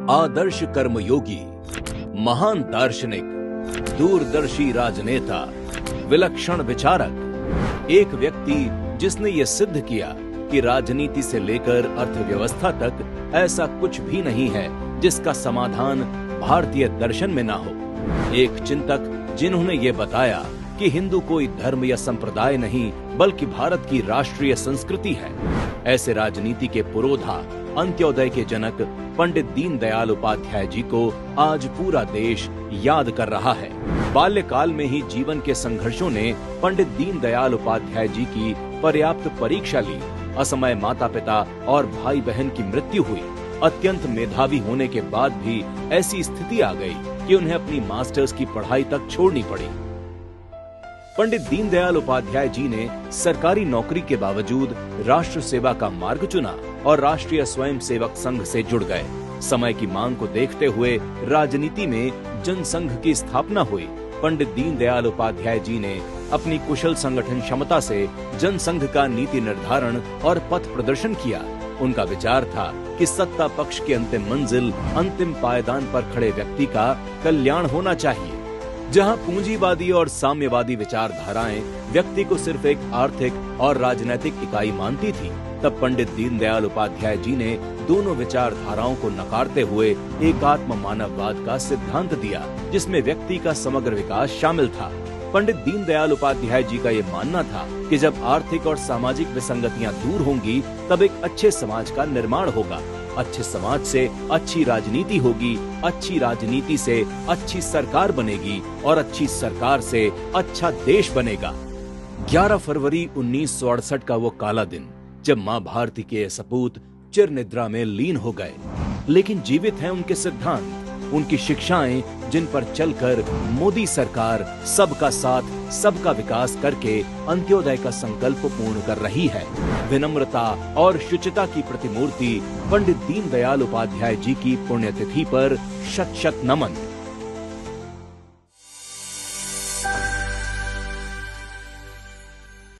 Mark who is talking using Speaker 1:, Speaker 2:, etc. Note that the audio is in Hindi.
Speaker 1: आदर्श कर्मयोगी, महान दार्शनिक, दूरदर्शी राजनेता, विलक्षण विचारक, एक व्यक्ति जिसने ये सिद्ध किया कि राजनीति से लेकर अर्थव्यवस्था तक ऐसा कुछ भी नहीं है जिसका समाधान भारतीय दर्शन में ना हो। एक चिंतक जिन्होंने ये बताया कि हिंदू कोई धर्म या संप्रदाय नहीं बल्कि भारत की राष्ट्रीय संस्कृति है। ऐसे राजनीति के पुरोधा, अंत्योदय के जनक पंडित दीनदयाल उपाध्याय जी को आज पूरा देश याद कर रहा है। बाल्यकाल में ही जीवन के संघर्षों ने पंडित दीनदयाल उपाध्याय जी की पर्याप्त परीक्षा ली। असमय माता पिता और भाई बहन की मृत्यु हुई। अत्यंत मेधावी होने के बाद भी ऐसी स्थिति आ गई कि उन्हें अपनी मास्टर्स की पढ़ाई तक छोड़नी पड़ी। पंडित दीनदयाल उपाध्याय जी ने सरकारी नौकरी के बावजूद राष्ट्र सेवा का मार्ग चुना और राष्ट्रीय स्वयंसेवक संघ से जुड़ गए। समय की मांग को देखते हुए राजनीति में जनसंघ की स्थापना हुई। पंडित दीनदयाल उपाध्याय जी ने अपनी कुशल संगठन क्षमता से जनसंघ का नीति निर्धारण और पथ प्रदर्शन किया। उनका विचार था कि सत्ता पक्ष की अंतिम मंजिल अंतिम पायदान पर खड़े व्यक्ति का कल्याण होना चाहिए। जहां पूंजीवादी और साम्यवादी विचारधाराएं व्यक्ति को सिर्फ एक आर्थिक और राजनैतिक इकाई मानती थी, तब पंडित दीनदयाल उपाध्याय जी ने दोनों विचारधाराओं को नकारते हुए एकात्म मानववाद का सिद्धांत दिया, जिसमें व्यक्ति का समग्र विकास शामिल था। पंडित दीनदयाल उपाध्याय जी का ये मानना था कि जब आर्थिक और सामाजिक विसंगतियां दूर होंगी तब एक अच्छे समाज का निर्माण होगा। अच्छे समाज से अच्छी राजनीति होगी, अच्छी राजनीति से अच्छी सरकार बनेगी और अच्छी सरकार से अच्छा देश बनेगा। 11 फरवरी 1968 का वो काला दिन जब मां भारती के सपूत चिर निद्रा में लीन हो गए, लेकिन जीवित हैं उनके सिद्धांत, उनकी शिक्षाएं, जिन पर चलकर मोदी सरकार सबका साथ सबका विकास करके अंत्योदय का संकल्प पूर्ण कर रही है। विनम्रता और शुचिता की प्रतिमूर्ति पंडित दीनदयाल उपाध्याय जी की पुण्यतिथि पर शत शत नमन।